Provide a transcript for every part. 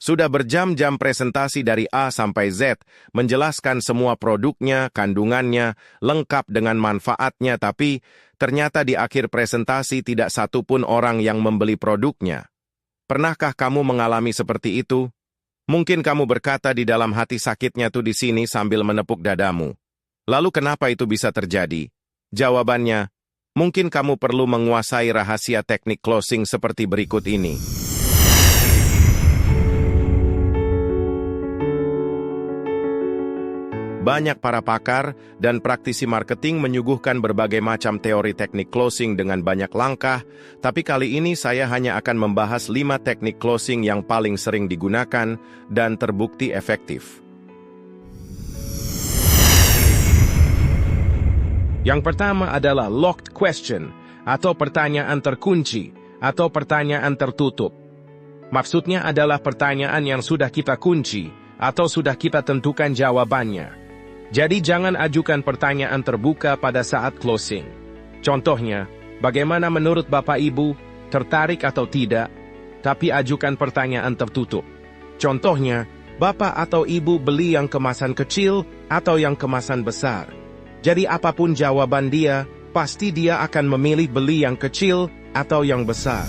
Sudah berjam-jam presentasi dari A sampai Z, menjelaskan semua produknya, kandungannya, lengkap dengan manfaatnya, tapi ternyata di akhir presentasi tidak satupun orang yang membeli produknya. Pernahkah kamu mengalami seperti itu? Mungkin kamu berkata di dalam hati sakitnya tuh di sini sambil menepuk dadamu. Lalu kenapa itu bisa terjadi? Jawabannya, mungkin kamu perlu menguasai rahasia teknik closing seperti berikut ini. Banyak para pakar dan praktisi marketing menyuguhkan berbagai macam teori teknik closing dengan banyak langkah, tapi kali ini saya hanya akan membahas 5 teknik closing yang paling sering digunakan dan terbukti efektif. Yang pertama adalah locked question, atau pertanyaan terkunci, atau pertanyaan tertutup. Maksudnya adalah pertanyaan yang sudah kita kunci, atau sudah kita tentukan jawabannya. Jadi jangan ajukan pertanyaan terbuka pada saat closing. Contohnya, bagaimana menurut Bapak Ibu, tertarik atau tidak? Tapi ajukan pertanyaan tertutup. Contohnya, Bapak atau Ibu beli yang kemasan kecil atau yang kemasan besar. Jadi apapun jawaban dia, pasti dia akan memilih beli yang kecil atau yang besar.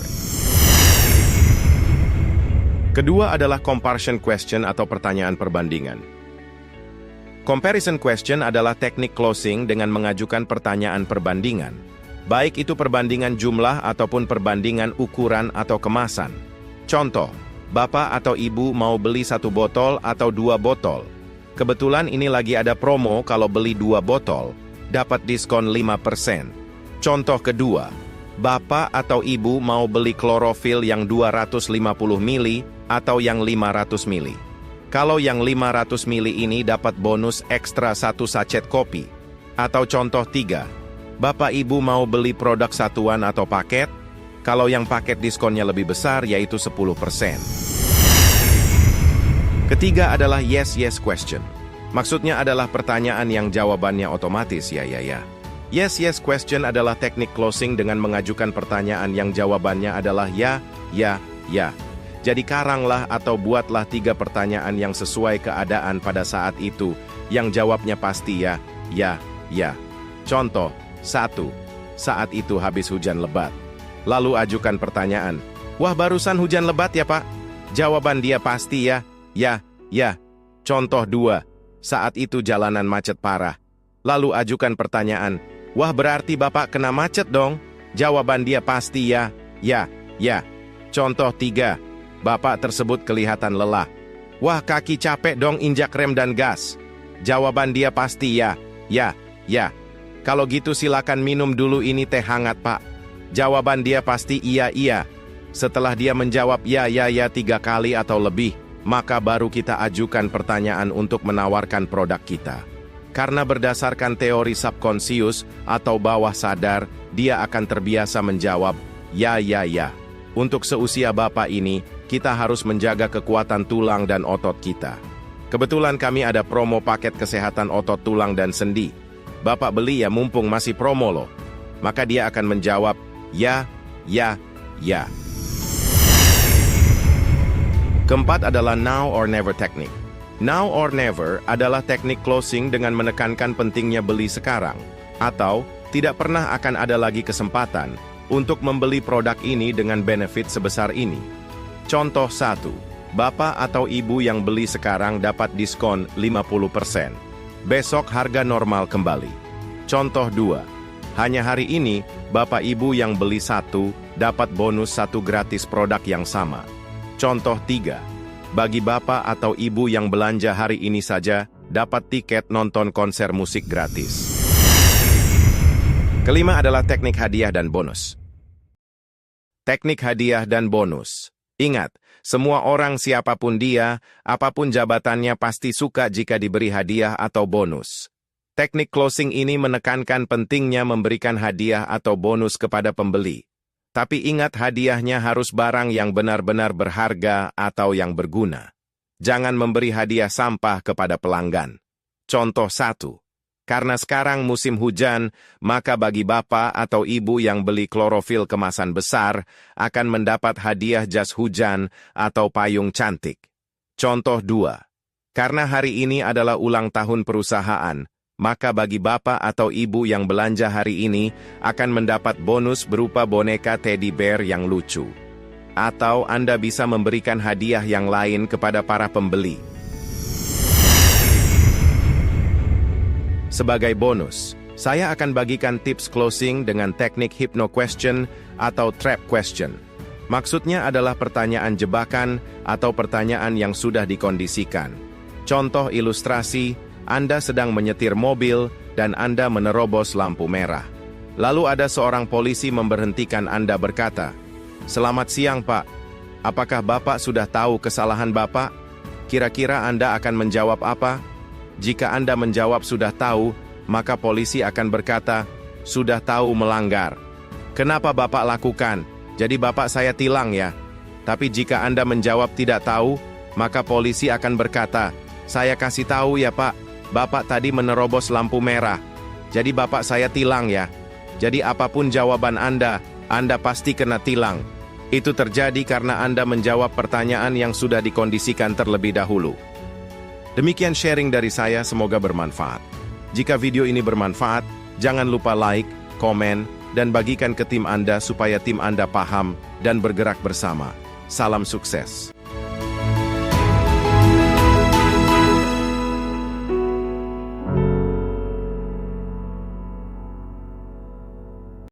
Kedua adalah comparison question atau pertanyaan perbandingan. Comparison question adalah teknik closing dengan mengajukan pertanyaan perbandingan. Baik itu perbandingan jumlah ataupun perbandingan ukuran atau kemasan. Contoh, Bapak atau Ibu mau beli 1 botol atau 2 botol. Kebetulan ini lagi ada promo kalau beli 2 botol, dapat diskon 5%. Contoh kedua, Bapak atau Ibu mau beli klorofil yang 250 mili atau yang 500 mili. Kalau yang 500 mili ini dapat bonus ekstra 1 sachet kopi. Atau contoh 3, Bapak Ibu mau beli produk satuan atau paket, kalau yang paket diskonnya lebih besar yaitu 10%. Ketiga adalah yes question. Maksudnya adalah pertanyaan yang jawabannya otomatis ya. Yes question adalah teknik closing dengan mengajukan pertanyaan yang jawabannya adalah ya. Jadi karanglah atau buatlah 3 pertanyaan yang sesuai keadaan pada saat itu, yang jawabnya pasti ya. Contoh, 1. Saat itu habis hujan lebat. Lalu ajukan pertanyaan, wah barusan hujan lebat ya Pak? Jawaban dia pasti ya. Contoh 2. Saat itu jalanan macet parah. Lalu ajukan pertanyaan, wah berarti Bapak kena macet dong? Jawaban dia pasti ya. Contoh 3. Bapak tersebut kelihatan lelah. Wah kaki capek dong injak rem dan gas. Jawaban dia pasti ya. Kalau gitu silakan minum dulu ini teh hangat Pak. Jawaban dia pasti iya. Setelah dia menjawab ya 3 kali atau lebih, maka baru kita ajukan pertanyaan untuk menawarkan produk kita. Karena berdasarkan teori subconscious atau bawah sadar, dia akan terbiasa menjawab ya. Untuk seusia Bapak ini, kita harus menjaga kekuatan tulang dan otot kita. Kebetulan kami ada promo paket kesehatan otot tulang dan sendi. Bapak beli ya mumpung masih promo loh. Maka dia akan menjawab, ya. Keempat adalah now or never teknik. Now or never adalah teknik closing dengan menekankan pentingnya beli sekarang, atau tidak pernah akan ada lagi kesempatan untuk membeli produk ini dengan benefit sebesar ini. Contoh 1. Bapak atau Ibu yang beli sekarang dapat diskon 50%. Besok harga normal kembali. Contoh 2. Hanya hari ini, Bapak Ibu yang beli 1 dapat bonus 1 gratis produk yang sama. Contoh 3. Bagi Bapak atau Ibu yang belanja hari ini saja, dapat tiket nonton konser musik gratis. Kelima adalah teknik hadiah dan bonus. Teknik hadiah dan bonus. Ingat, semua orang siapapun dia, apapun jabatannya pasti suka jika diberi hadiah atau bonus. Teknik closing ini menekankan pentingnya memberikan hadiah atau bonus kepada pembeli. Tapi ingat hadiahnya harus barang yang benar-benar berharga atau yang berguna. Jangan memberi hadiah sampah kepada pelanggan. Contoh 1. Karena sekarang musim hujan, maka bagi Bapak atau Ibu yang beli klorofil kemasan besar, akan mendapat hadiah jas hujan atau payung cantik. Contoh 2. Karena hari ini adalah ulang tahun perusahaan, maka bagi bapak atau ibu yang belanja hari ini akan mendapat bonus berupa boneka teddy bear yang lucu. Atau Anda bisa memberikan hadiah yang lain kepada para pembeli. Sebagai bonus, saya akan bagikan tips closing dengan teknik hypno question atau trap question. Maksudnya adalah pertanyaan jebakan atau pertanyaan yang sudah dikondisikan. Contoh ilustrasi, Anda sedang menyetir mobil dan Anda menerobos lampu merah. Lalu ada seorang polisi memberhentikan Anda berkata, "Selamat siang, Pak. Apakah Bapak sudah tahu kesalahan Bapak? Kira-kira Anda akan menjawab apa?" Jika Anda menjawab sudah tahu, maka polisi akan berkata, "Sudah tahu melanggar. Kenapa Bapak lakukan? Jadi Bapak saya tilang ya." Tapi jika Anda menjawab tidak tahu, maka polisi akan berkata, "Saya kasih tahu ya Pak, Bapak tadi menerobos lampu merah. Jadi Bapak saya tilang ya." Jadi apapun jawaban Anda pasti kena tilang. Itu terjadi karena Anda menjawab pertanyaan yang sudah dikondisikan terlebih dahulu. Demikian sharing dari saya, semoga bermanfaat. Jika video ini bermanfaat, jangan lupa like, komen, dan bagikan ke tim Anda supaya tim Anda paham dan bergerak bersama. Salam sukses.